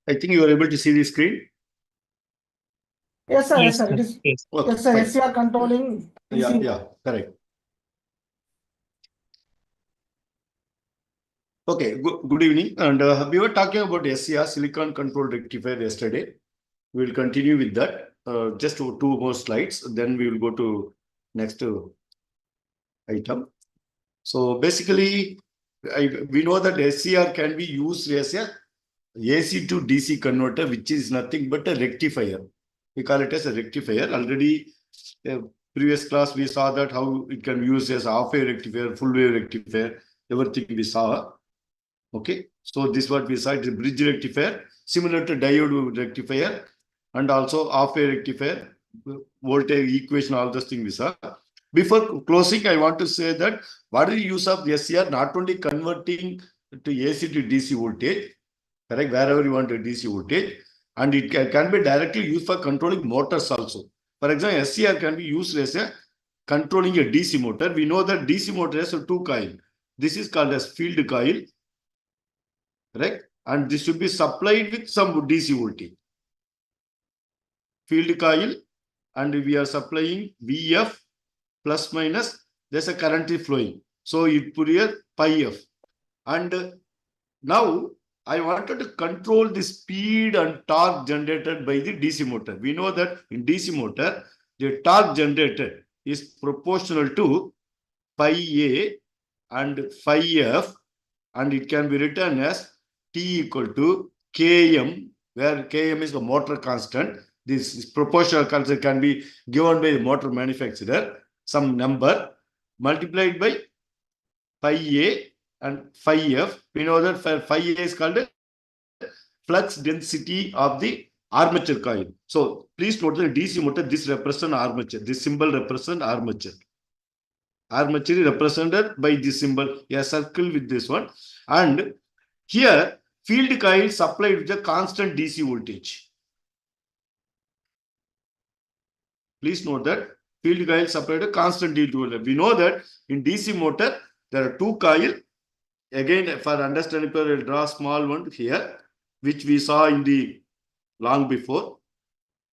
I think you are able to see the screen. Yes, sir. Yes, Yes, sir. sir. It is. Yes. Okay, Yes, sir. fine. SCR controlling. Yeah, correct. Okay, good evening. And we were talking about SCR, silicon control rectifier, yesterday. We will continue with that. Just two more slides, then we will go to next item. So basically, we know that SCR can be used as a AC to DC converter, which is nothing but a rectifier. We call it as a rectifier. Already, previous class, we saw that how it can be used as half wave rectifier, full wave rectifier, everything we saw. Okay, so this what we saw, it is bridge rectifier, similar to diode rectifier, and also half wave rectifier, voltage equation, all those things we saw. Before closing, I want to say that what is the use of SCR? Not only converting to AC to DC voltage, correct, wherever you want a DC voltage, and it can be directly used for controlling motors also. For example, SCR can be used as a controlling a DC motor. We know that DC motor has a two coil. This is called as field coil, correct, and this should be supplied with some DC voltage. Field coil, and we are supplying VF plus minus, there's a current is flowing. So you put here pi F. And now I wanted to control the speed and torque generated by the DC motor. We know that in DC motor, the torque generated is proportional to pi A and phi F, and it can be written as T equal to Km, where Km is the motor constant. This proportional constant can be given by the motor manufacturer, some number, multiplied by phi A and phi F. We know that phi A is called flux density of the armature coil. So please note that DC motor, this represents armature. This symbol represents armature. Armature is represented by this symbol, a circle with this one. And here, field coil supplied with a constant DC voltage. Please note that field coil supplied a constant DC voltage. We know that in DC motor, there are two coils. Again, for understanding, I will draw a small one here, which we saw in the long before.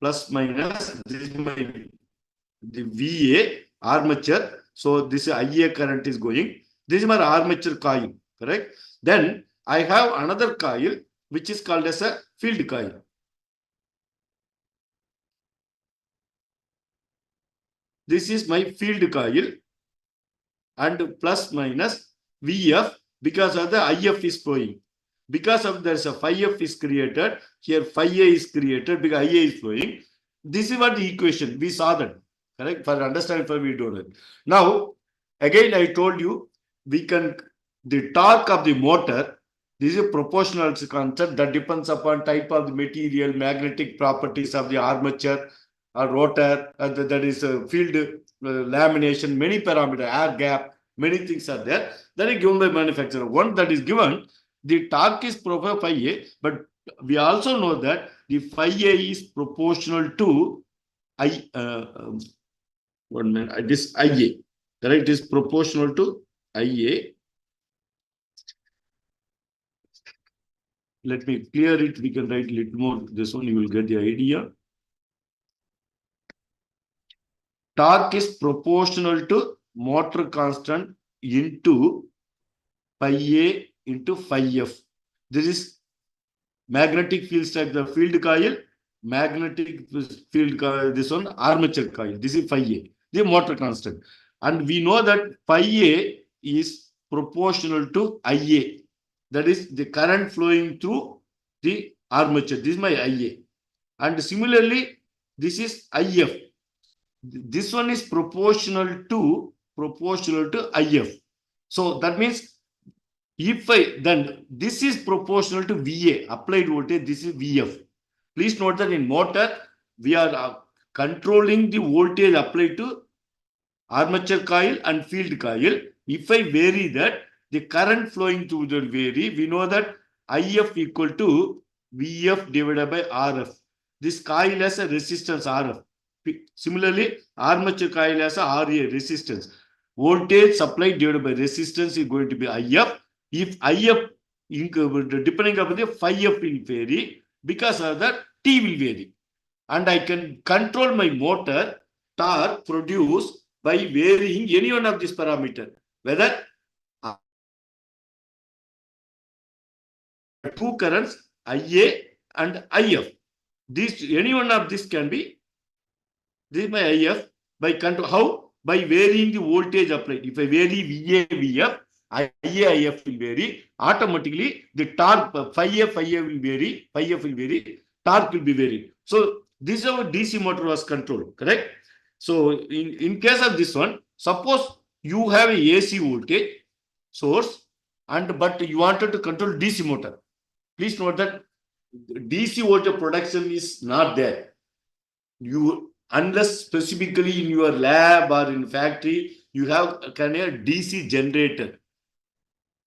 Plus minus, this is the VA armature. So this IA current is going. This is my armature coil, correct? Then I have another coil which is called as a field coil. This is my field coil, and plus minus VF, because of the IF is flowing. Because of there's a phi F is created, here phi A is created because IA is flowing. This is what the equation, we saw that, correct? For understanding, for we do it. Now, again, I told you, we can, the torque of the motor, this is a proportional concept that depends upon type of the material, magnetic properties of the armature or rotor, that is field lamination, many parameters, air gap, many things are there. That is given by manufacturer. One that is given, the torque is proper phi A, but we also know that the phi A is proportional to I. 1 minute. This IA, correct? It is proportional to IA. Let me clear it. We can write a little more. This one you will get the idea. Torque is proportional to motor constant into phi A into phi F. This is magnetic field strength, the field coil, magnetic field coil, this one armature coil. This is phi A, the motor constant. And we know that phi A is proportional to IA. That is the current flowing through the armature. This is my IA. And similarly, this is IF. This one is proportional to IF. So that means if then this is proportional to VA, applied voltage, this is VF. Please note that in motor, we are controlling the voltage applied to armature coil and field coil. If I vary that, the current flowing through the vary, we know that IF equal to VF divided by RF. This coil has a resistance RF. Similarly, armature coil has a RA, resistance. Voltage supplied divided by resistance is going to be IF. If IF, depending upon the phi F in vary, Because of that, T will vary. And I can control my motor torque produced by varying any one of these parameters, whether two currents IA and IF. Any one of this can be, this is my IF by control. How? By varying the voltage applied. If I vary VA, VF, IA, IF will vary. Automatically, the torque phi F, IA will vary. Phi F will vary. Torque will be varied. So this is how DC motor was controlled. Correct? So in case of this one, suppose you have a AC voltage source, but you wanted to control DC motor. Please note that DC voltage production is not there. You, unless specifically in your lab or in factory, you have a DC generator.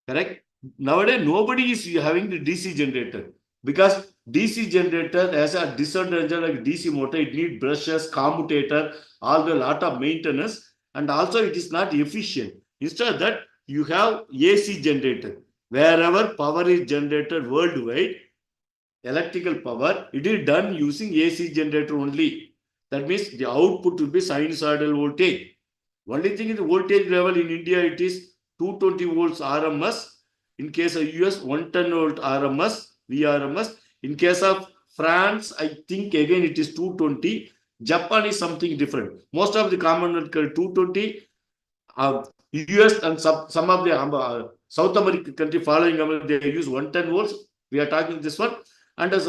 Correct? Nowadays, nobody is having the DC generator because DC generator has a disadvantage like DC motor. It needs brushes, commutator, all the lot of maintenance, and also it is not efficient. Instead of that, you have AC generator. Wherever power is generated worldwide, electrical power, it is done using AC generator only. That means the output will be sinusoidal voltage. Only thing is the voltage level in India, it is 220 volts RMS. In case of US, 110 volt RMS, VRMS. In case of France, I think again it is 220. Japan is something different. Most of the Commonwealth 220. US and some of the South American country following, they use 110 volts. We are talking this one. And as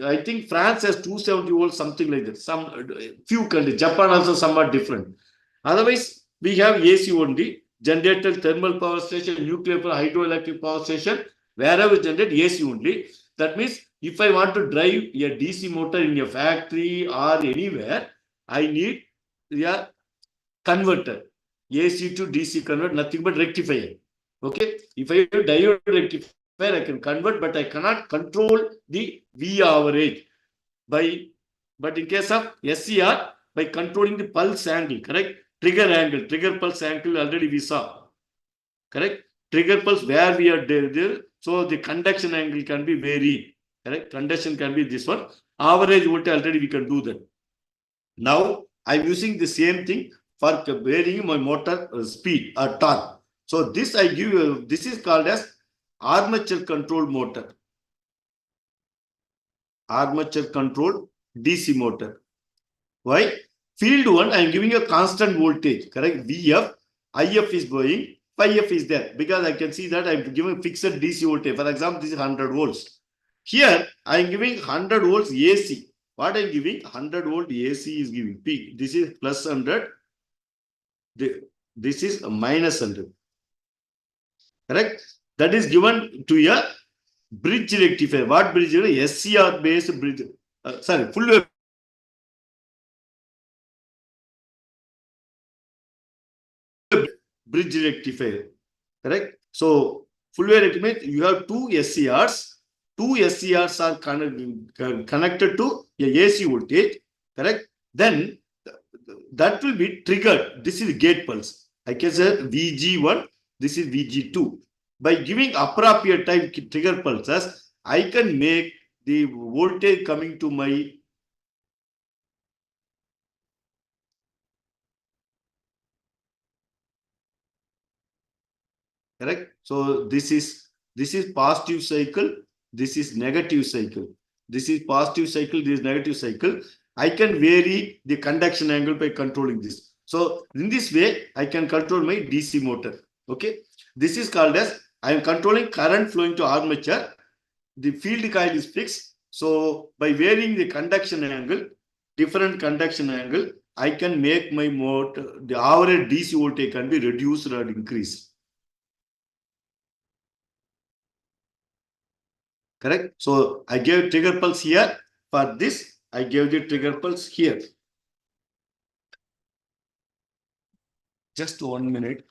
I think France has 270 volts, something like that. Some few countries, Japan also somewhat different. Otherwise, we have AC only, generator, thermal power station, nuclear power, hydroelectric power station, wherever generate AC only. That means if I want to drive a DC motor in a factory or anywhere, I need a converter. AC to DC convert, nothing but rectifier. Okay. If I have diode rectifier, I can convert, but I cannot control the V average but in case of SCR, by controlling the pulse angle, correct? Trigger pulse angle already we saw. Correct? Trigger pulse where we are there. So the conduction angle can be varied. Correct? Conduction can be this one. Average voltage already we can do that. Now I'm using the same thing for varying my motor speed or torque. So this I give you, this is called as armature controlled motor. Armature controlled DC motor. Why? Field 1, I am giving a constant voltage, correct? VF, IF is going, phi F is there because I can see that I am giving fixed DC voltage. For example, this is 100 volts. Here, I am giving 100 volts AC. What I am giving? 100 volt AC is giving peak. This is plus 100. This is minus 100. Correct? That is given to a bridge rectifier. What bridge? SCR based bridge. Full wave bridge rectifier. Correct? So full wave rectifier, you have two SCRs. Two SCRs are connected to a AC voltage. Correct? Then that will be triggered. This is gate pulse. I can say VG1. This is VG2. By giving appropriate time trigger pulses, I can make the voltage coming to my correct. So this is positive cycle. This is negative cycle. This is positive cycle. This is negative cycle. I can vary the conduction angle by controlling this. So in this way, I can control my DC motor. Okay. This is called as I am controlling current flowing to armature. The field coil is fixed. So by varying the conduction angle, different conduction angle, I can make my motor, the average DC voltage can be reduced or increased. Correct? So I gave trigger pulse here. For this, I gave the trigger pulse here. Just 1 minute.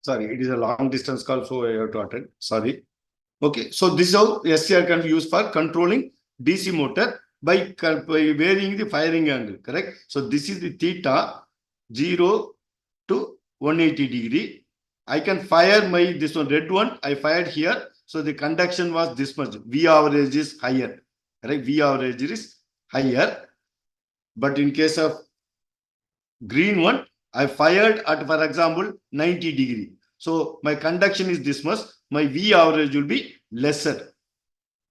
Sorry, it is a long distance call, so I have to attend. Sorry. Okay, so this is how SCR can be used for controlling DC motor by varying the firing angle, correct? So this is the theta 0 to 180 degree. I can fire my this one red one. I fired here. So the conduction was this much. V average is higher, right? V average is higher. But in case of green one, I fired at, for example, 90 degree. So my conduction is this much. My V average will be lesser,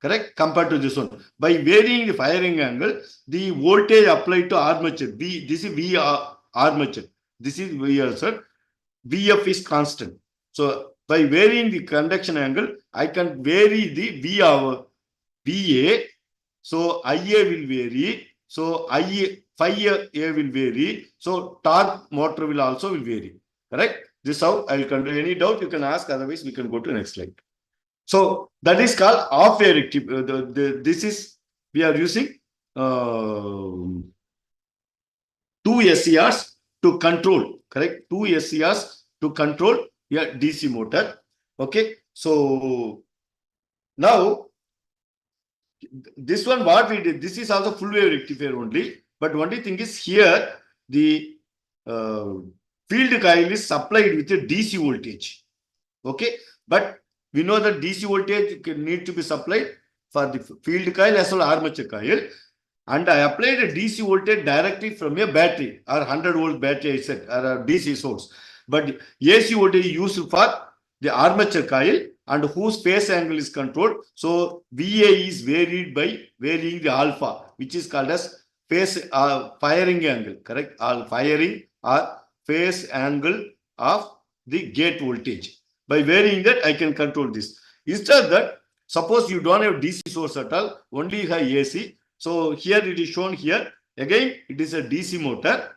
correct, compared to this one. By varying the firing angle, the voltage applied to armature, this is V armature. This is V also. Vf is constant. So by varying the conduction angle, I can vary the V hour, VA. So IA will vary. So IA, phi A will vary. So torque motor will also will vary. Correct? This is how I will control. Any doubt you can ask. Otherwise, we can go to next slide. So that is called off-air rectifier. This is we are using 2 SCRs to control, correct? 2 SCRs to control your DC motor. Okay, so now this one what we did, this is also full wave rectifier only, but only thing is here the field coil is supplied with a DC voltage. Okay, but we know that DC voltage need to be supplied for the field coil as well as armature coil. And I applied a DC voltage directly from a battery or 100 volt battery, I said, or a DC source. But AC voltage is used for the armature coil and whose phase angle is controlled. So VA is varied by varying the alpha, which is called as phase firing angle, correct? Firing or phase angle of the gate voltage. By varying that, I can control this. Instead of that, suppose you don't have DC source at all, only have AC. So here it is shown here. Again, it is a DC motor.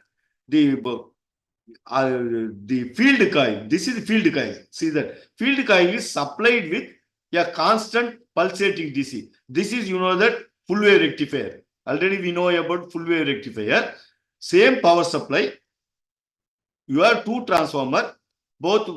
The field coil. This is the field coil. See that field coil is supplied with a constant pulsating DC. This is that full wave rectifier. Already we know about full wave rectifier. Same power supply. You have 2 transformer. Both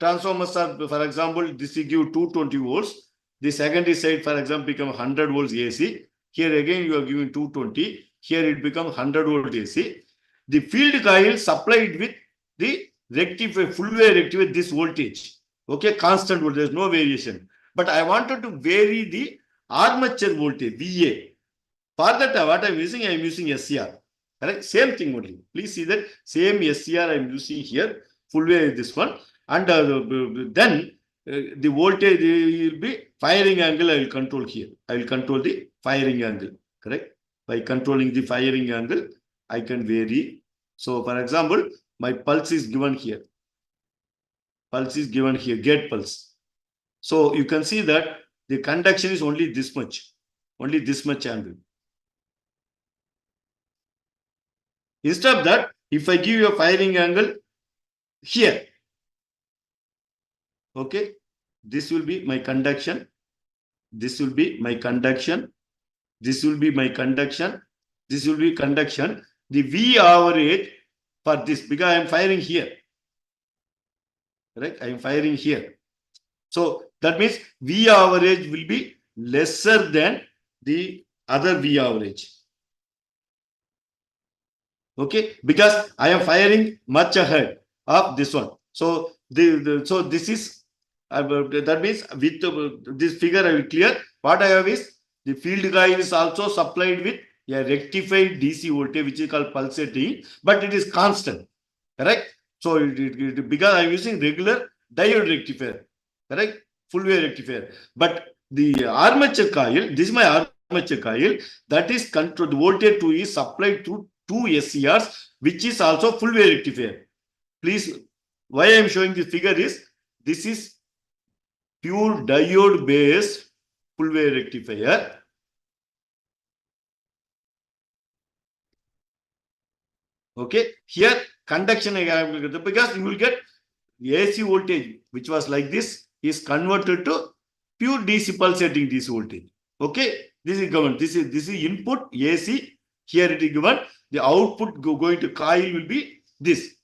transformers are, for example, this will give 220 volts. The secondary side, for example, become 100 volts AC. Here again, you are giving 220. Here it becomes 100 volt AC. The field coil supplied with the rectifier, full wave rectifier, this voltage. Okay, constant voltage, there is no variation. But I wanted to vary the armature voltage, VA. For that, what I am using, I am using SCR. Correct? Same thing only. Please see that same SCR I am using here, full wave this one. And then the voltage will be firing angle I will control here. I will control the firing angle, correct? By controlling the firing angle, I can vary. So, for example, my pulse is given here. Pulse is given here, gate pulse. So, you can see that the conduction is only this much angle. Instead of that, if I give you a firing angle here, okay, this will be my conduction. This will be my conduction. This will be my conduction. This will be conduction. The V average for this, because I am firing here. Correct? I am firing here. So that means V average will be lesser than the other V average. Okay? Because I am firing much ahead of this one. So so this is that means with this figure I will clear. What I have is the field coil is also supplied with a rectified DC voltage, which is called pulsating, but it is constant. Correct? So because I am using regular diode rectifier, correct? Full wave rectifier. But the armature coil, this is my armature coil, that is controlled. The voltage 2 is supplied through 2 SCRs, which is also full wave rectifier. Please, why I am showing this figure is this is pure diode based full wave rectifier. Okay, here conduction because you will get AC voltage, which was like this, is converted to pure DC pulsating DC voltage. Okay, this is given. This is input AC. Here it is given. The output going to coil will be this.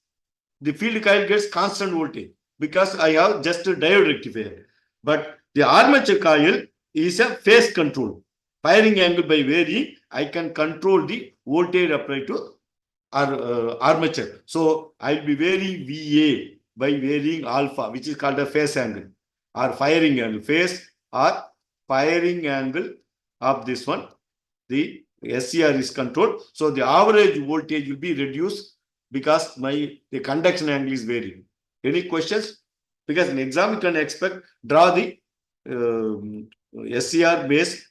The field coil gets constant voltage. because I have just a diode rectifier. But the armature coil is a phase control. Firing angle by varying, I can control the voltage applied to armature. So I'll be varying VA by varying alpha, which is called a phase angle or firing angle. Phase or firing angle of this one. The SCR is controlled. So the average voltage will be reduced because the conduction angle is varying. Any questions? Because in exam you can expect draw the SCR based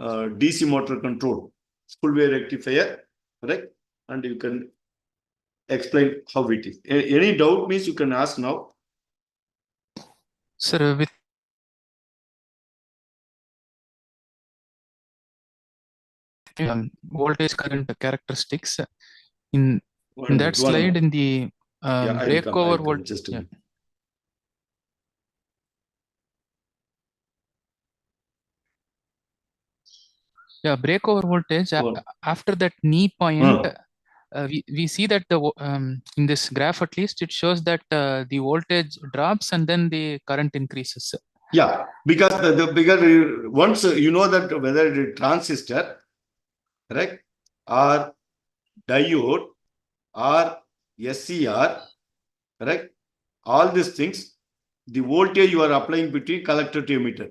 DC motor control full wave rectifier, correct? And you can explain how it is. Any doubt means you can ask now. Sir, with voltage current characteristics in that slide in the breakover voltage. Yeah, breakover voltage after that knee point. We see that in this graph at least it shows that the voltage drops and then the current increases. Yeah, because the bigger once you know that whether it is transistor, correct, or diode or SCR, correct, all these things, the voltage you are applying between collector to emitter,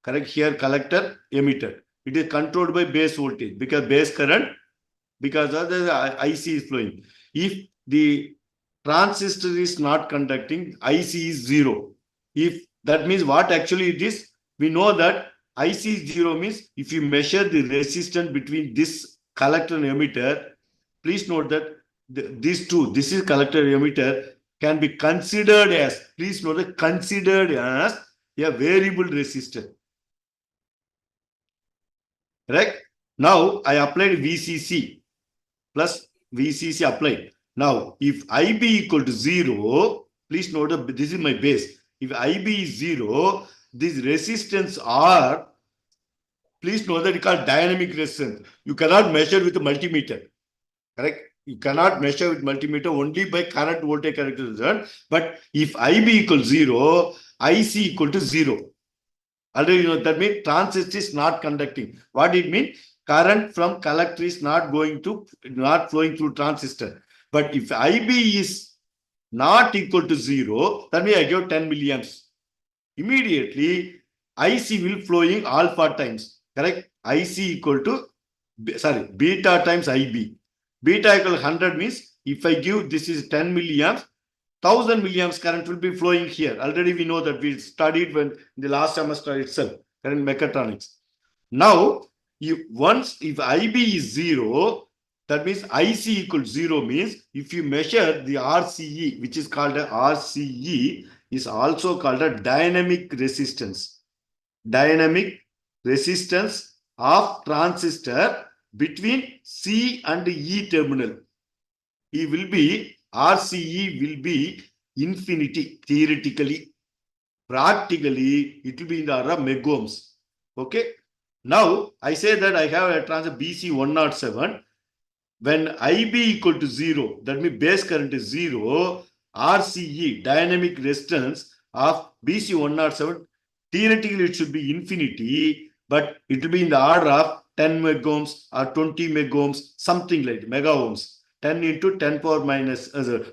correct, here collector, emitter, it is controlled by base voltage because base current, because of the IC is flowing. If the transistor is not conducting, IC is zero. If that means what actually it is, we know that IC is zero means if you measure the resistance between this collector and emitter, please note that these two, this is collector emitter, can be considered as, please note that considered as a variable resistor. Correct? Now I applied VCC plus VCC applied. Now, if IB equal to 0, please note that this is my base. If IB is 0, this resistance R, please note that it's called dynamic resistance. You cannot measure with a multimeter. Correct? You cannot measure with multimeter only by current voltage characteristic. But if IB equals 0, IC equal to 0. Already you know that means transistor is not conducting. What it means? Current from collector is not flowing through transistor. But if IB is not equal to 0, that means I give 10 milliamps. Immediately, IC will flowing alpha times. Correct? IC equal to, beta times IB. Beta equal 100 means if I give this is 10 milliamps, 1000 milliamps current will be flowing here. Already we know that we studied when in the last semester itself, current mechatronics. Now, if IB is 0, that means IC equals 0 means if you measure the RCE, which is called a RCE, is also called a dynamic resistance. Dynamic resistance of transistor between C and E terminal. It will be, RCE will be infinity theoretically. Practically, it will be in the order of megohms. Okay. Now, I say that I have a transistor BC107. When IB equal to 0, that means base current is 0, RCE, dynamic resistance of BC107, theoretically it should be infinity, but it will be in the order of 10 megohms or 20 megohms, something like mega ohms, 10 into 10 power minus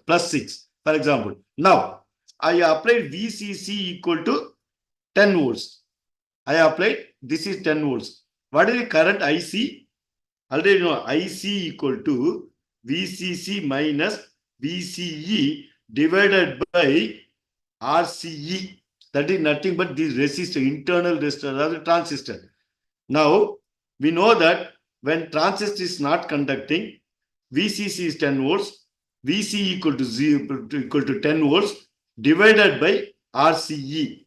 plus 6, for example. Now, I applied VCC equal to 10 volts. I applied, this is 10 volts. What is the current IC? Already you know IC equal to VCC minus VCE divided by RCE. That is nothing but this resistor, internal resistor of the transistor. Now, we know that when transistor is not conducting, VCC is 10 volts, VC equal to 0 equal to 10 volts divided by RCE.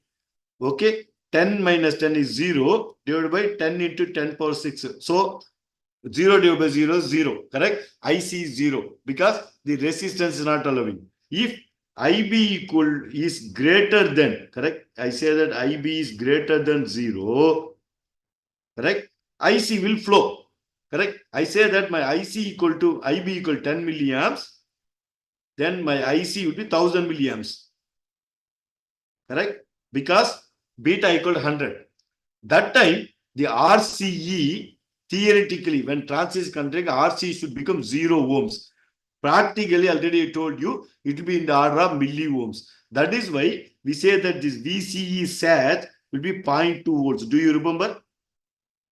Okay, 10 minus 10 is 0 divided by 10 into 10 power 6. So 0 divided by 0 is 0. Correct? IC is 0 because the resistance is not allowing. If IB is greater than, correct? I say that IB is greater than 0. Correct? IC will flow. Correct? I say that my IC equal to IB equal 10 milliamps. Then my IC will be 1000 milliamps. correct? Because beta equal to 100. That time, the RCE, theoretically, when transistor conducting, RCE should become 0 ohms. Practically, already I told you, it will be in the order of milliohms. That is why we say that this VCE sat will be 0.2 volts. Do you remember?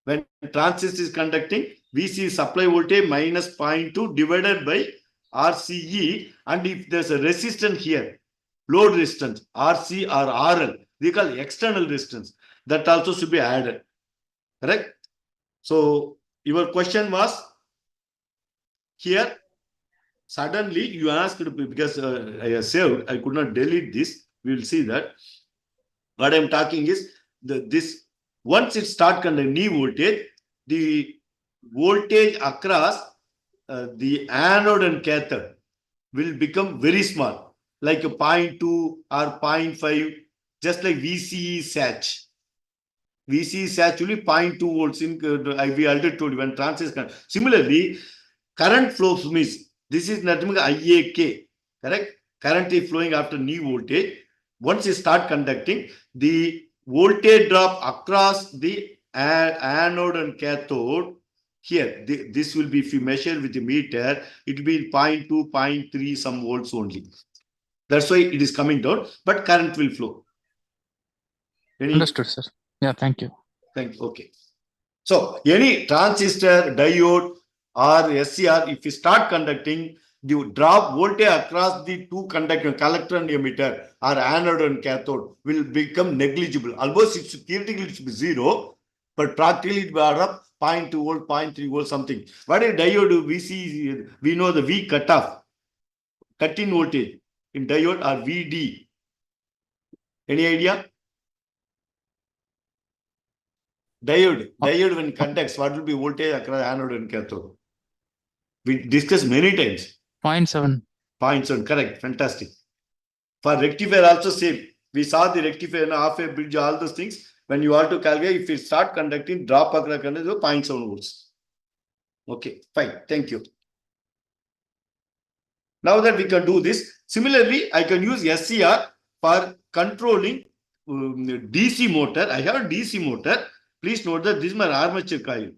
When transistor is conducting, VC supply voltage minus 0.2 divided by RCE, and if there's a resistance here, load resistance, RC or RL, they call external resistance, that also should be added. Correct? So your question was here, suddenly you asked, because I have saved, I could not delete this. We will see that. What I'm talking is this. Once it start conducting knee voltage, the voltage across the anode and cathode will become very small, like a 0.2 or 0.5, just like VCE sat. VCE sat will be 0.2 volts in, we already told you when transistor. Similarly, current flows means this is nothing but IAK, correct? Current is flowing after knee voltage. Once you start conducting, the voltage drop across the anode and cathode here. This will be, if you measure with the meter, it will be 0.2, 0.3 some volts only. That's why it is coming down, but current will flow. Understood, sir. Yeah, thank you. Thank you. Okay. So any transistor, diode, or SCR, if you start conducting, the drop voltage across the two conductor, collector and emitter, or anode and cathode, will become negligible. Almost it should, theoretically it should be 0, but practically it will add up 0.2 volt, 0.3 volt, something. What is diode? We see, we know the V cutoff, cut-in voltage in diode, or VD. Any idea? Diode when conducts, what will be voltage across anode and cathode? We discussed many times. 0.7. 0.7, correct, fantastic. For rectifier also same. We saw the rectifier, half a bridge, all those things. When you want to calculate, if you start conducting, drop across conductor, 0.7 volts. Okay, fine, thank you. Now that we can do this, similarly, I can use SCR for controlling DC motor. I have a DC motor. Please note that this is my armature coil.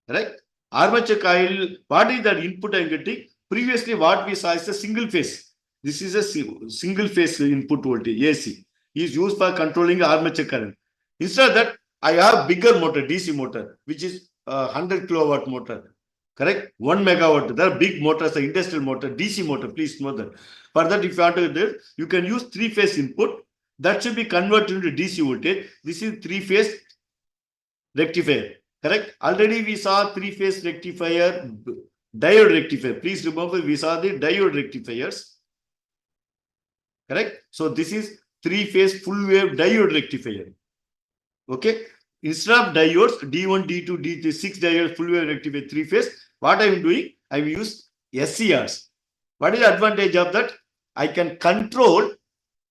Right? Armature coil, what is that input I'm getting? Previously, what we saw is a single phase. This is a single phase input voltage, AC. Is used for controlling armature current. Instead of that, I have bigger motor, DC motor, which is 100 kilowatt motor. Correct? 1 megawatt. There are big motors, industrial motor, DC motor. Please know that. For that, if you want to do this, you can use 3-phase input. That should be converted into DC voltage. This is 3-phase rectifier. Correct? Already we saw 3-phase rectifier, diode rectifier. Please remember, we saw the diode rectifiers. Correct? So this is 3-phase full wave diode rectifier. Okay? Instead of diodes, D1, D2, D3, 6 diodes, full wave rectifier, 3-phase, what I am doing, I will use SCRs. What is the advantage of that? I can control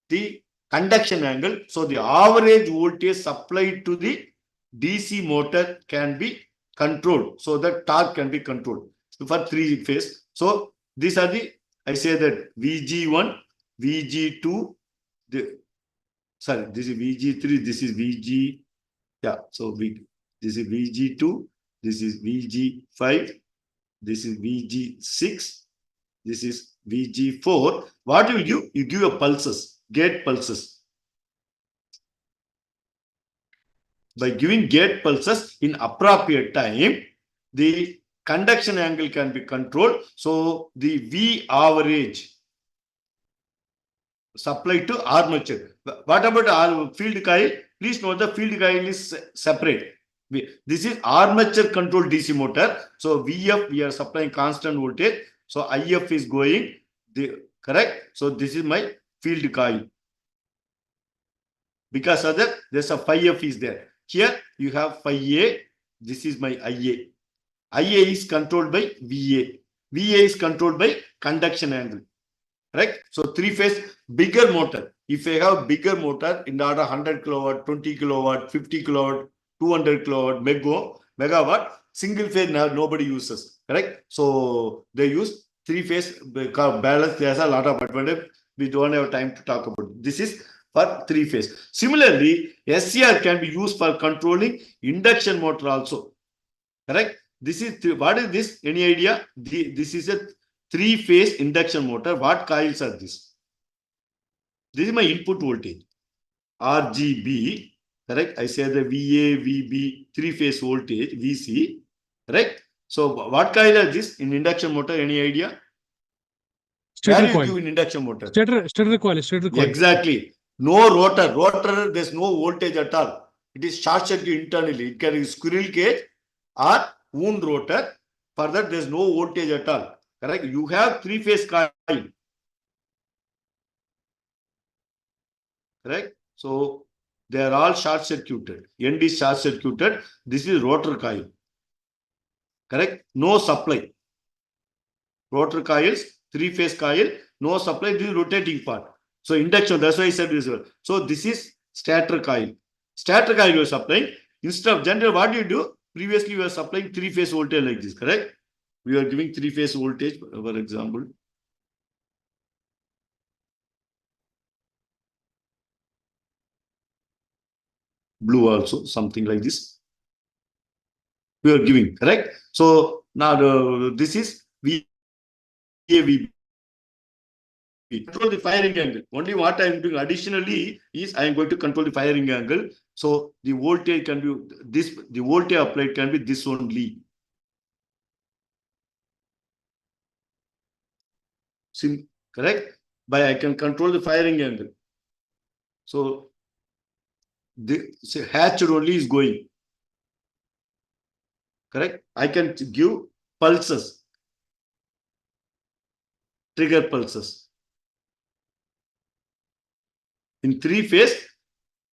the conduction angle. So the average voltage supplied to the DC motor can be controlled. So that torque can be controlled. So for 3-phase. So these are the, I say that VG1, VG2, this is VG3, this is VG, yeah, so this is VG2, this is VG5, this is VG6, this is VG4. What you give? You give a pulses, gate pulses. By giving gate pulses in appropriate time, the conduction angle can be controlled. So the V average supplied to armature. What about our field coil? Please note the field coil is separate. This is armature controlled DC motor. So VF, we are supplying constant voltage. So IF is going, correct? So this is my field coil. Because of that, there's a phi F is there. Here you have phi A. This is my IA. IA is controlled by VA. VA is controlled by conduction angle. Right? So 3-phase bigger motor. If I have bigger motor in the order 100 kilowatt, 20 kilowatt, 50 kilowatt, 200 kilowatt, megawatt, single phase nobody uses. Correct? So they use 3-phase balance. There's a lot of advantage. We don't have time to talk about it. This is for three phase. Similarly, SCR can be used for controlling induction motor also. Correct? This is what is this? Any idea? This is a three-phase induction motor. What coils are this? This is my input voltage. RGB. Correct? I say the VA, VB, three-phase voltage, VC. Correct? So what coil are this in induction motor? Any idea? Stator Value coil. give in induction motor. Stator coil. Exactly. No rotor. Rotor, there's no voltage at all. It is short circuit internally. It can be squirrel cage or wound rotor. For that, there's no voltage at all. Correct? You have three-phase coil. Correct? So they are all short circuited. End is short circuited. This is rotor coil. Correct? No supply. Rotor coils, three-phase coil, no supply. This is rotating part. So induction, that's why I said this. So this is stator coil. Stator coil you are supplying. Instead of generator, what do you do? Previously, we were supplying three-phase voltage like this, correct? We are giving three-phase voltage, for example. Blue also, something like this. We are giving, correct? So now this is VAV. Control the firing angle. Only what I am doing additionally is I am going to control the firing angle. So the voltage can be this, the voltage applied can be this only. Correct? By I can control the firing angle. So the hatch only is going. Correct? I can give pulses, trigger pulses. In three phase,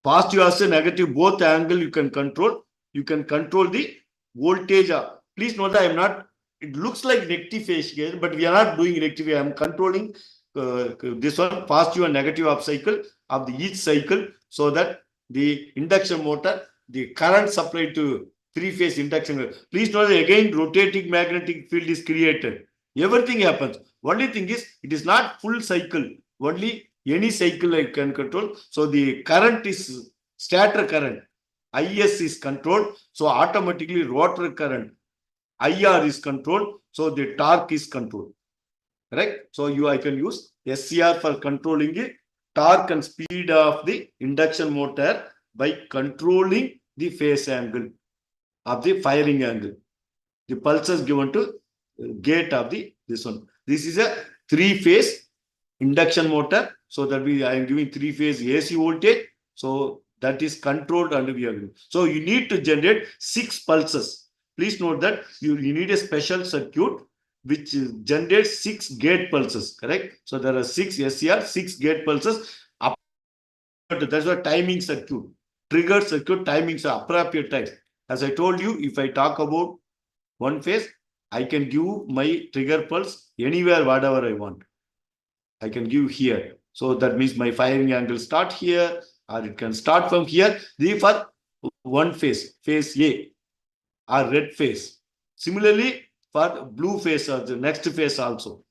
positive as negative, both angle you can control. You can control the voltage. Please note that I am not, it looks like rectification here, but we are not doing rectification. I am controlling this one, positive and negative up cycle of the each cycle, so that the induction motor, the current supplied to three-phase induction. Please note that again, rotating magnetic field is created. Everything happens. Only thing is, it is not full cycle. Only any cycle I can control. So the current is stator current. IS is controlled. So automatically rotor current. IR is controlled. So the torque is controlled. Correct? So I can use SCR for controlling the torque and speed of the induction motor by controlling the phase angle of the firing angle. The pulses given to gate of this one. This is a three-phase induction motor. So that I am giving three-phase AC voltage. So that is controlled and we are giving. So you need to generate 6 pulses. Please note that you need a special circuit which generates 6 gate pulses. Correct? So there are 6 SCR, 6 gate pulses. That's a timing circuit. Trigger circuit timings are appropriate types. As I told you, if I talk about one phase, I can give my trigger pulse anywhere, whatever I want. I can give here. So that means my firing angle start here, or it can start from here. These for one phase, phase A, or red phase. Similarly, for blue phase or the next phase also,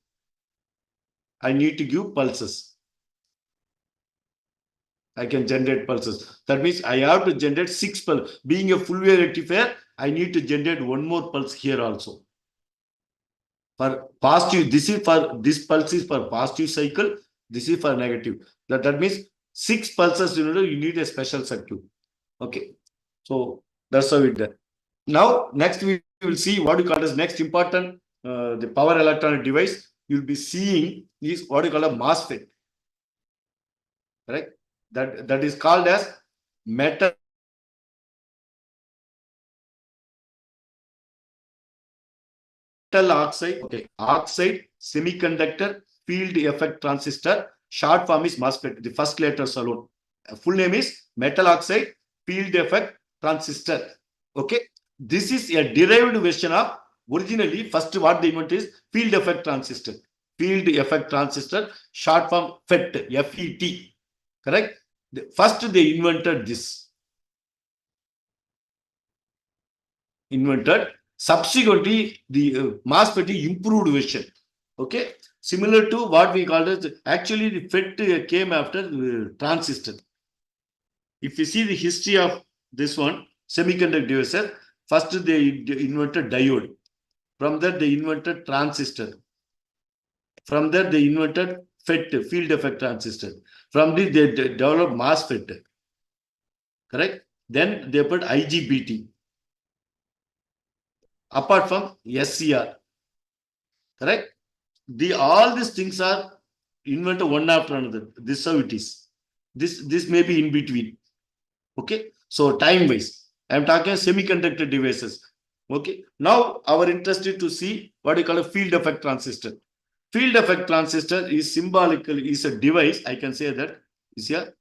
I need to give pulses. I can generate pulses. That means I have to generate 6 pulses. Being a full wave rectifier, I need to generate one more pulse here also. For positive, this pulse is for positive cycle. This is for negative. That means 6 pulses, you need a special circuit. Okay. So that's how it done. Now, next we will see what you call as next important, the power electronic device. You'll be seeing is what you call a MOSFET. Correct? That is called as metal oxide, oxide semiconductor field effect transistor. Short form is MOSFET. The first letters alone. Full name is metal oxide field effect transistor. Okay. This is a derived version of originally first what they invented is field effect transistor. Field effect transistor, short form FET, F-E-T. Correct? First they invented this. Subsequently, the MOSFET improved version. Okay. Similar to what we call as, actually the FET came after transistor. If you see the history of this one, semiconductor devices, first they invented diode. From that they invented transistor. From there they invented FET, field effect transistor. From this they developed MOSFET. Correct? Then they put IGBT. Apart from SCR. Correct? All these things are invented one after another. This is how it is. This may be in between. Okay. So time wise, I am talking semiconductor devices. Okay. Now our interest is to see what you call a field effect transistor. Field effect transistor is symbolically is a device. I can say that is a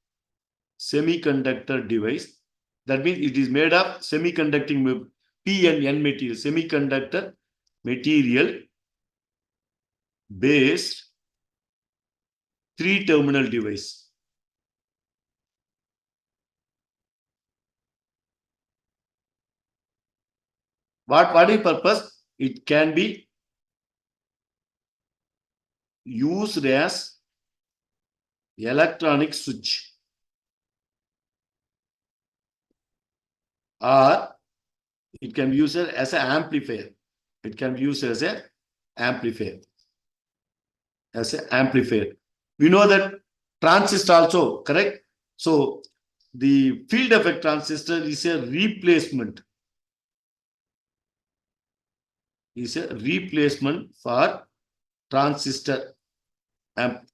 semiconductor device. That means it is made of semiconducting P and N material, semiconductor material based 3-terminal device. What is purpose? It can be used as electronic switch, or it can be used as an amplifier. It can be used as an amplifier. As an amplifier. We know that transistor also, correct? So the field effect transistor is a replacement. Is a replacement for transistor amp,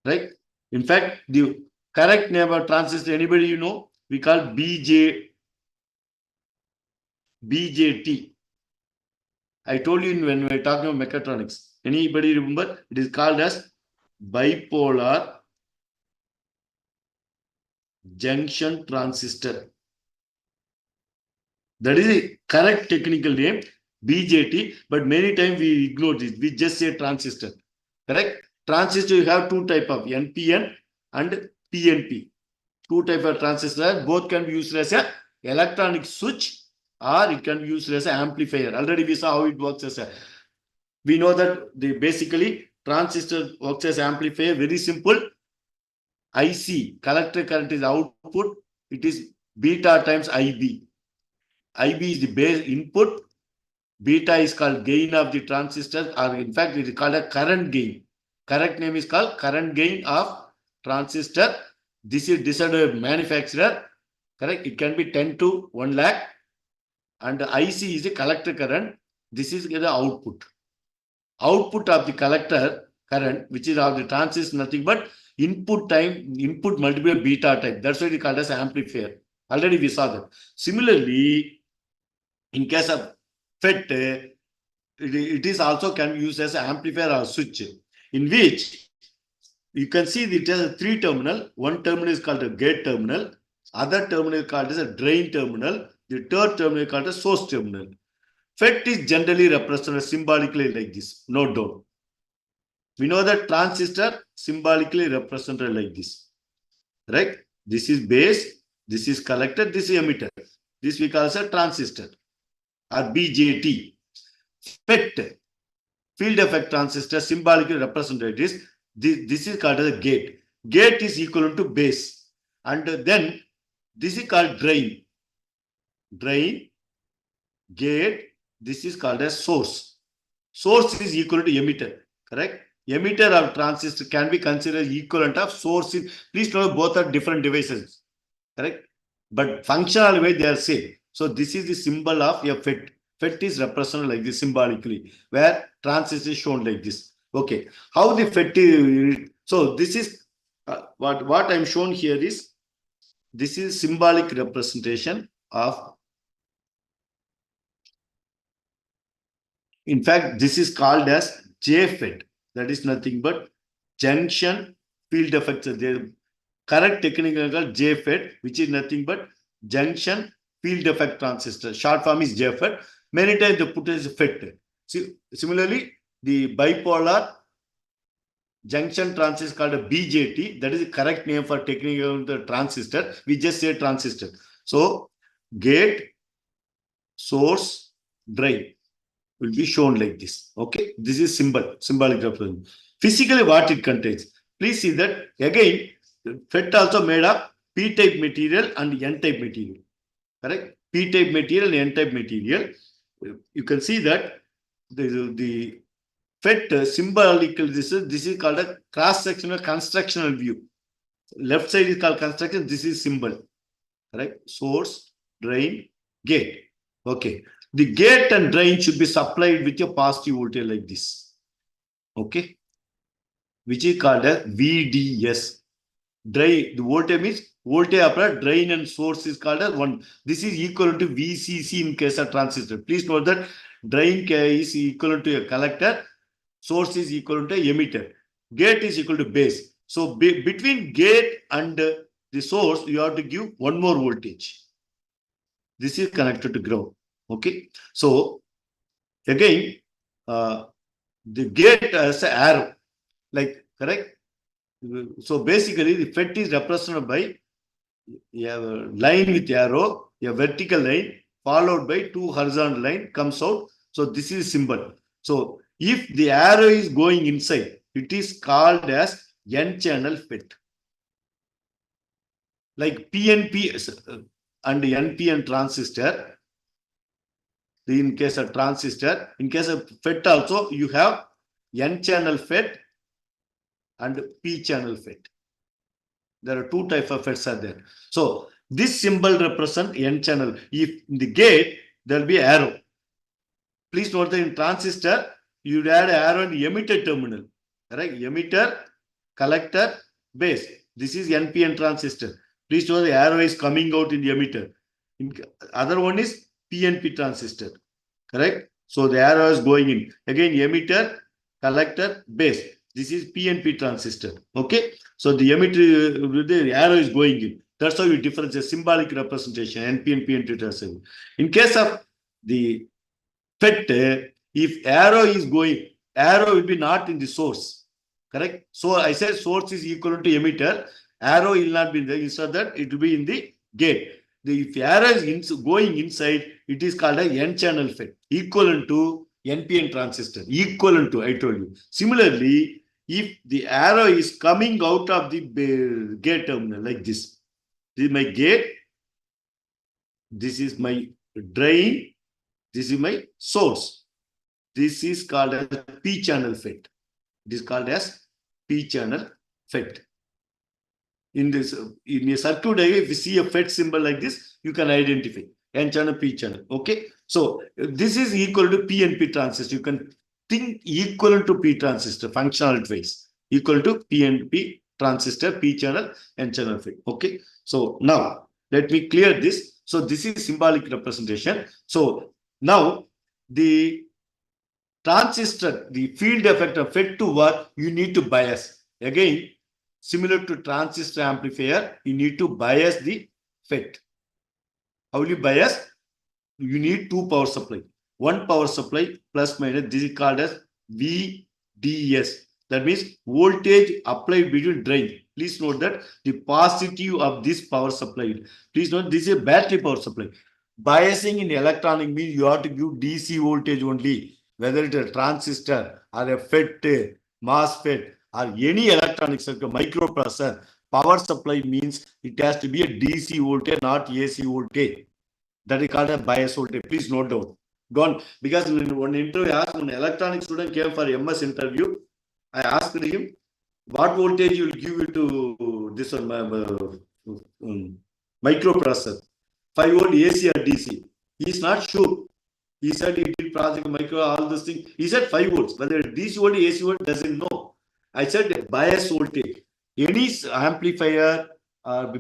right? In fact, the correct name of transistor, anybody you know, we call BJT. I told you when we were talking about mechatronics. Anybody remember? It is called as bipolar junction transistor. That is a correct technical name, BJT, but many times we ignore this. We just say transistor. Correct? Transistor, you have two types of NPN and PNP. Two types of transistor. Both can be used as a electronic switch, or it can be used as an amplifier. Already we saw how it works as a. We know that basically transistor works as amplifier. Very simple. IC, collector current is output. It is beta times IB. IB is the base input. Beta is called gain of the transistor, or in fact it is called a current gain. Correct name is called current gain of transistor. This is decided by manufacturer. Correct? It can be 10 to 1 lakh. And the IC is the collector current. This is the output. Output of the collector current, which is of the transistor, nothing but input time, input multiplied beta time. That's why it is called as amplifier. Already we saw that. Similarly, in case of FET, it is also can be used as an amplifier or switch, in which you can see it has a 3-terminal. One terminal is called a gate terminal. Other terminal is called as a drain terminal. The third terminal is called a source terminal. FET is generally represented symbolically like this. Note down. We know that transistor symbolically represented like this. Right? This is base. This is collector. This is emitter. This we call as a transistor or BJT. FET, field effect transistor, symbolically represented is this is called as a gate. Gate is equivalent to base. And then this is called drain. Drain, gate, this is called as source. Source is equivalent to emitter. Correct? Emitter of transistor can be considered equivalent of source. Please note both are different devices. Correct? But functional way they are same. So this is the symbol of a FET. FET is represented like this symbolically, where transistor is shown like this. Okay. How the FET is, so this is what I'm shown here is, this is symbolic representation of, in fact, this is called as JFET. That is nothing but junction field effects. The correct technical called JFET, which is nothing but junction field effect transistor. Short form is JFET. Many times they put as FET. See, similarly, the bipolar junction transistor called a BJT. That is the correct name for technical the transistor. We just say transistor. So gate, source, drain will be shown like this. Okay, this is symbolic representation. physically what it contains. Please see that again, FET also made of P-type material and N-type material. Correct? P-type material and N-type material. You can see that the FET symbolical, this is called a cross-sectional constructional view. Left side is called construction, this is symbol. Correct? Source, drain, gate. Okay. The gate and drain should be supplied with a positive voltage like this. Okay. Which is called a VDS. Drain, the voltage means voltage applied, drain and source is called as one. This is equivalent to VCC in case of transistor. Please note that drain is equivalent to a collector, source is equivalent to emitter, gate is equal to base. So between gate and the source, you have to give one more voltage. This is connected to ground. Okay. So again, the gate has an arrow, like, correct? So basically, the FET is represented by a line with arrow, a vertical line, followed by two horizontal line comes out. So this is symbol. So if the arrow is going inside, it is called as N-channel FET. Like PNP and NPN transistor. In case of transistor, in case of FET also, you have N-channel FET and P-channel FET. There are two types of FETs are there. So this symbol represents N-channel. If in the gate, there will be arrow. Please note that in transistor, you add arrow in the emitter terminal. Correct? Emitter, collector, base. This is NPN transistor. Please note the arrow is coming out in the emitter. Other one is PNP transistor. Correct? So the arrow is going in. Again, emitter, collector, base. This is PNP transistor. Okay. So the emitter, the arrow is going in. That's how you differentiate symbolic representation, NPN, PNP transistor. In case of the FET, if arrow is going, arrow will be not in the source. Correct? So I said source is equivalent to emitter. Arrow will not be there. Instead of that, it will be in the gate. If arrow is going inside, it is called a N-channel FET, equivalent to NPN transistor. Equivalent to, I told you. Similarly, if the arrow is coming out of the gate terminal like this, this is my gate, this is my drain, this is my source. This is called as P-channel FET. It is called as P-channel FET. In this, in a circuit diagram, if you see a FET symbol like this, you can identify N-channel, P-channel. Okay. So this is equal to PNP transistor. You can think equivalent to P transistor, functional wise, equal to PNP transistor, P-channel, N-channel FET. Okay. So now let me clear this. So this is symbolic representation. So now the transistor, the field effect of FET to work, you need to bias. Again, similar to transistor amplifier, you need to bias the FET. How will you bias? You need two power supply. One power supply plus minus, this is called as VDS. That means voltage applied between drain. Please note that the positive of this power supply. Please note this is a battery power supply. Biasing in electronic means you have to give DC voltage only, whether it is a transistor or a FET, MOSFET, or any electronic circuit, microprocessor. Power supply means it has to be a DC voltage, not AC voltage. That is called a bias voltage. Please note down. Gone. Because in one interview, I asked, when an electronic student came for MS interview, I asked him, what voltage you will give it to this microprocessor? 5 volt AC or DC? He is not sure. He said he did project micro, all those things. He said 5 volts. Whether DC volt, AC volt, doesn't know. I said bias voltage. Any amplifier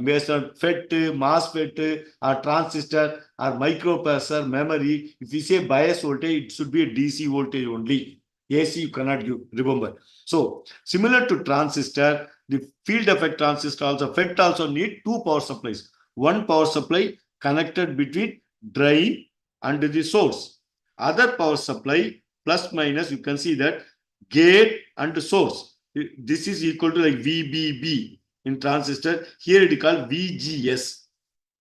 based on FET, MOSFET, or transistor, or microprocessor, memory, if you say bias voltage, it should be a DC voltage only. AC you cannot give, remember. So similar to transistor, the field effect transistor also, FET also need two power supplies. One power supply connected between drain and the source. Other power supply plus minus, you can see that gate and source. This is equal to like VBB in transistor. Here it is called VGS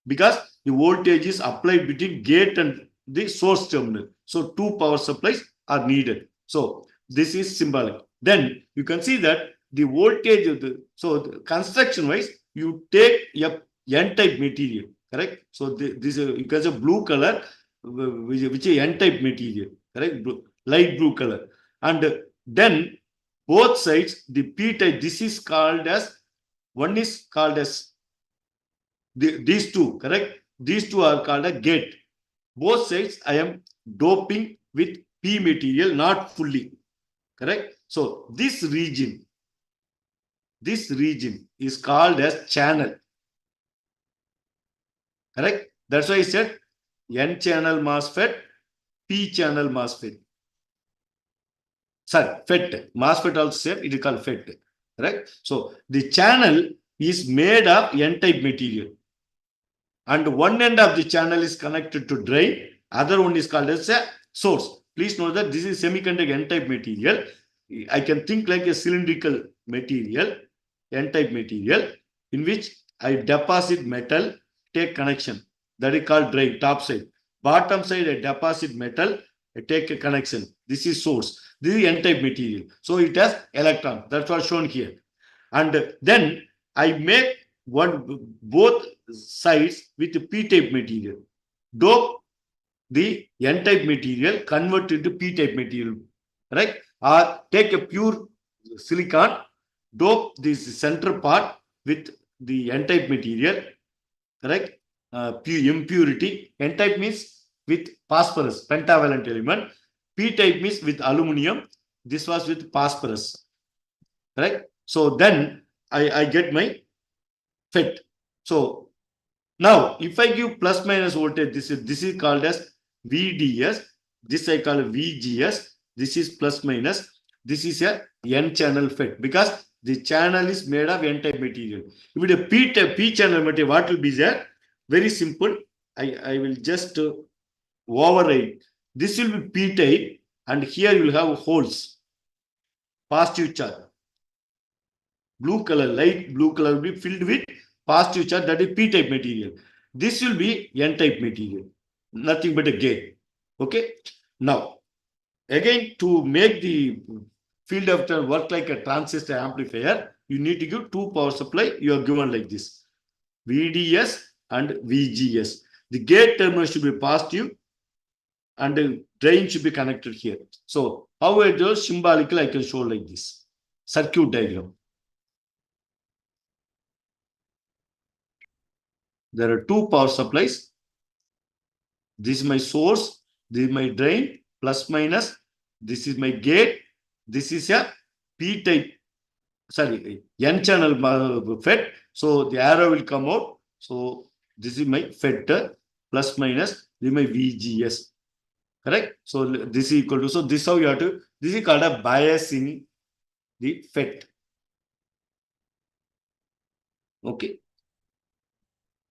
because the voltage is applied between gate and the source terminal. So two power supplies are needed. So this is symbolic. then you can see that the voltage of construction wise, you take a N-type material, correct? So this you can say blue color, which is N-type material, correct? Light blue color, and then both sides the P-type. This is called as one is called as these two, correct? These two are called a gate. Both sides I am doping with P material, not fully, correct? So this region is called as channel, correct? That's why I said N channel MOSFET, P channel MOSFET. Sorry, FET. MOSFET also same, it is called FET, correct? So the channel is made of N-type material, and one end of the channel is connected to drain, other one is called as a source. Please note that this is semiconductor N-type material. I can think like a cylindrical material, N-type material, in which I deposit metal, take connection. That is called drain, top side. Bottom side, I deposit metal, I take a connection. This is source. This is N-type material. So it has electron. That's what shown here. And then I make both sides with P-type material. Dope the N-type material, convert it to P-type material, right? Or take a pure silicon, dope this center part with the N-type material, correct? Pure impurity. N-type means with phosphorus, pentavalent element. P-type means with aluminum. This was with phosphorus, right? So then I get my FET. So now if I give plus minus voltage, this is called as VDS. This I call VGS. This is plus minus. This is a N channel FET because the channel is made of N-type material. If it is a P channel material, what will be there? Very simple. I will just override. This will be P-type, and here you will have holes. Positive charge. Blue color, light blue color will be filled with positive charge, that is P-type material. This will be N-type material. Nothing but a gate. Okay. Now, again, to make the field effect work like a transistor amplifier, you need to give two power supply. You are given like this: VDS and VGS. The gate terminal should be positive, and the drain should be connected here. So, how it does symbolically, I can show like this circuit diagram. There are two power supplies. This is my source. This is my drain, plus minus. This is my gate. This is a P-type, sorry, N channel FET. So the arrow will come out. So this is my FET, plus minus. This is my VGS. Correct? So this is equal to, so this is how you have to, this is called a bias in the FET. Okay.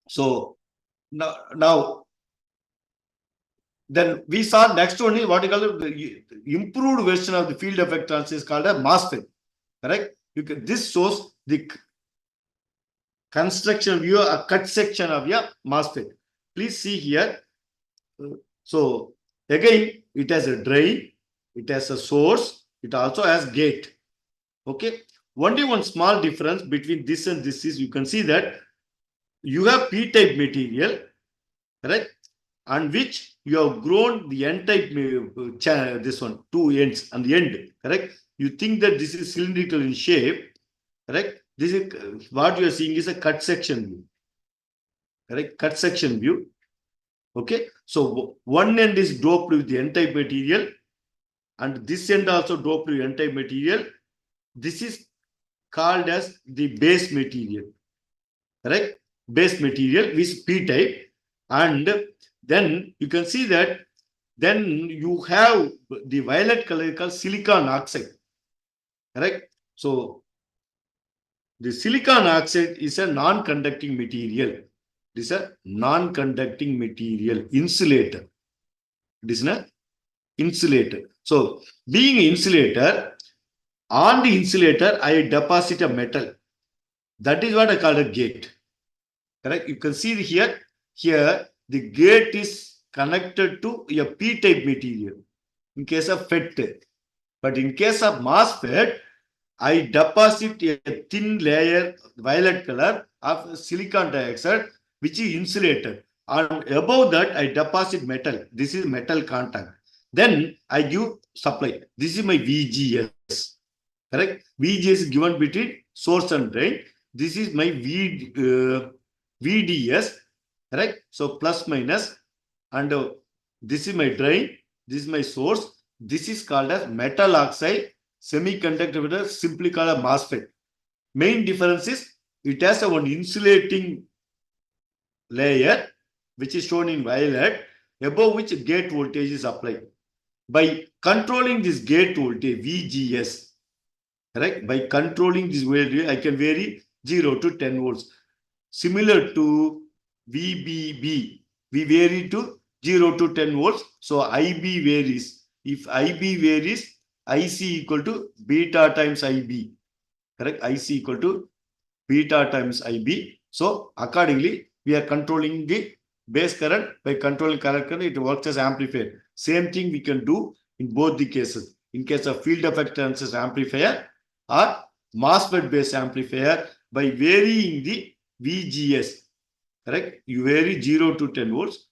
So now then we saw next one is what you call the improved version of the field effect transistor is called a MOSFET. Correct? This shows the construction view, a cut section of your MOSFET. Please see here. So again, it has a drain, it has a source, it also has gate. Okay. Only one small difference between this and this is you can see that you have P-type material, correct, on which you have grown the N-type channel, this one, two ends on the end, correct? You think that this is cylindrical in shape, correct? This is what you are seeing is a cut section view, correct? Cut section view. Okay, so one end is doped with the N-type material, and this end also doped with N-type material. This is called as the base material, correct? Base material is P-type, and then you can see that then you have the violet color called silicon oxide, correct? So the silicon oxide is a non-conducting material. It is a non-conducting material, insulator. It is an insulator. So being an insulator, on the insulator I deposit a metal. That is what I call a gate. Correct? You can see here the gate is connected to a P-type material in case of FET. But in case of MOSFET, I deposit a thin layer, violet color of silicon dioxide, which is insulated. And above that, I deposit metal. This is metal contact. Then I give supply. This is my VGS. Correct? VGS is given between source and drain. This is my VDS. Correct? So plus minus. And this is my drain. This is my source. This is called as metal oxide semiconductor, simply called a MOSFET. Main difference is it has one insulating layer, which is shown in violet, above which gate voltage is applied. By controlling this gate voltage, VGS, correct? By controlling this voltage, I can vary 0 to 10 volts. Similar to VBB, we vary to 0 to 10 volts. So IB varies. If IB varies, IC equal to beta times IB. Correct? IC equal to beta times IB. So accordingly, we are controlling the base current. By controlling current, it works as amplifier. Same thing we can do in both the cases. In case of field effect transistor amplifier or MOSFET based amplifier, by varying the VGS. Correct? You vary 0 to 10 volts.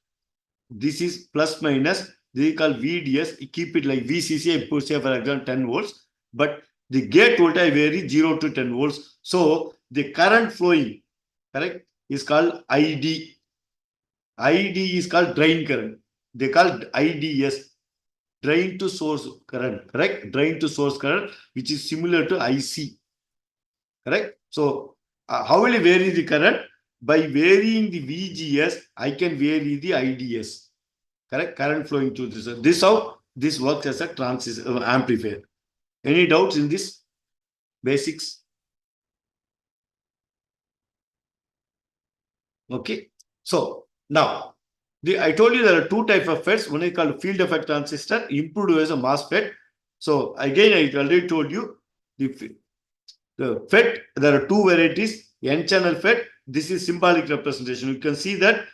This is plus minus. They call VDS. You keep it like VCC. I put say for example 10 volts. But the gate voltage vary 0 to 10 volts. So the current flowing, correct, is called ID. ID is called drain current. They call IDS, drain to source current. Correct? Drain to source current, which is similar to IC. Correct? So how will you vary the current? By varying the VGS, I can vary the IDS. Correct? Current flowing through this. This how this works as a transistor amplifier. Any doubts in this basics? Okay. So now I told you there are two types of FETs. One is called field effect transistor, improved as a MOSFET. So again, I already told you the FET. There are two varieties. N-channel FET. This is symbolic representation. You can see that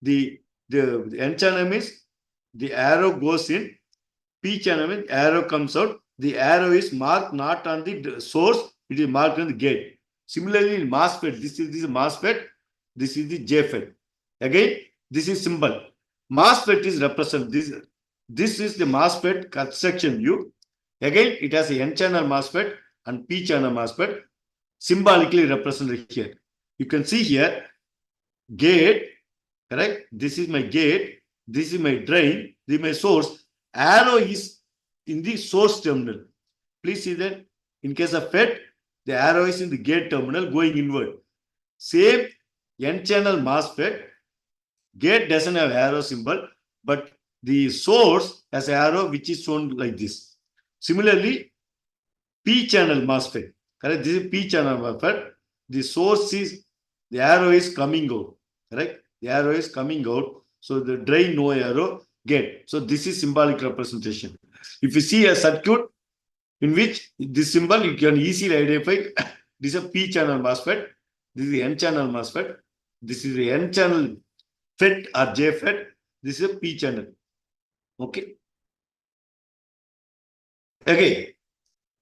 the N-channel means the arrow goes in. P-channel means arrow comes out. The arrow is marked not on the source. It is marked on the gate. Similarly, in MOSFET, this is MOSFET. This is the JFET. Again, this is symbol. MOSFET is represent this. This is the MOSFET construction view. Again, it has a N-channel MOSFET and P-channel MOSFET symbolically represented here. You can see here, gate, correct? This is my gate. This is my drain. This is my source. Arrow is in the source terminal. Please see that in case of FET, the arrow is in the gate terminal going inward. Same N-channel MOSFET, gate doesn't have arrow symbol, but the source has arrow which is shown like this. Similarly, P-channel MOSFET, correct? This is P-channel MOSFET. The source is, the arrow is coming out, correct? The arrow is coming out. So the drain, no arrow, gate. So this is symbolic representation. If you see a circuit in which this symbol, you can easily identify this is a P-channel MOSFET. This is the N-channel MOSFET. This is the N-channel FET or JFET. This is a P-channel. Okay. Again,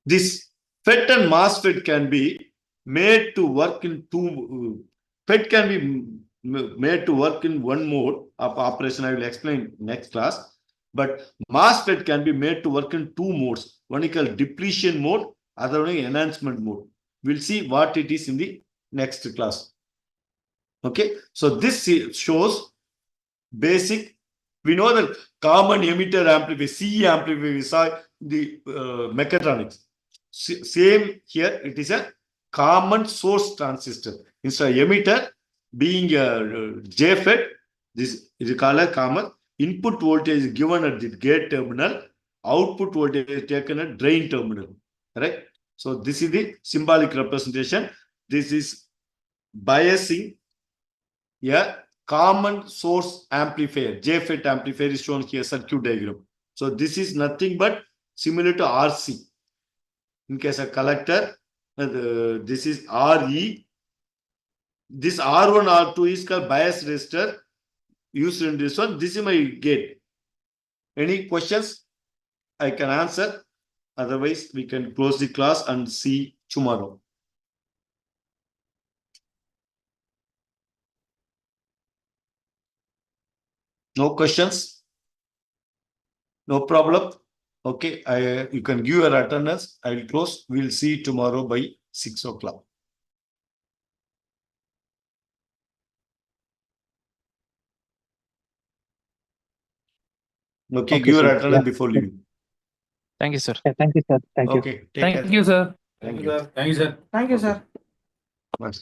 this FET and MOSFET can be made to work in two. FET can be made to work in one mode of operation. I will explain next class. But MOSFET can be made to work in two modes. One is called depletion mode, other one is enhancement mode. We'll see what it is in the next class. Okay. So this shows basic. We know that common emitter amplifier, CE amplifier, we saw the mechatronics. Same here, it is a common source transistor. Instead of emitter being a JFET, this is called a common. Input voltage is given at the gate terminal, output voltage is taken at drain terminal. Correct? So this is the symbolic representation. This is biasing. Yeah, common source amplifier, JFET amplifier is shown here, circuit diagram. So this is nothing but similar to RC. In case of collector, this is RE. This R1, R2 is called bias resistor. Used in this one. This is my gate. Any questions? I can answer. Otherwise, we can close the class and see tomorrow. No questions? No problem. Okay, you can give your attendance. I will close. We'll see tomorrow by 6 o'clock. Okay, give your sir. attendance Yeah. before leaving. Thank you, sir. Yeah, thank you, sir. Thank you. Okay, take care. Thank you, sir. Thank you. Thank you, sir. Thank you, sir. Bye.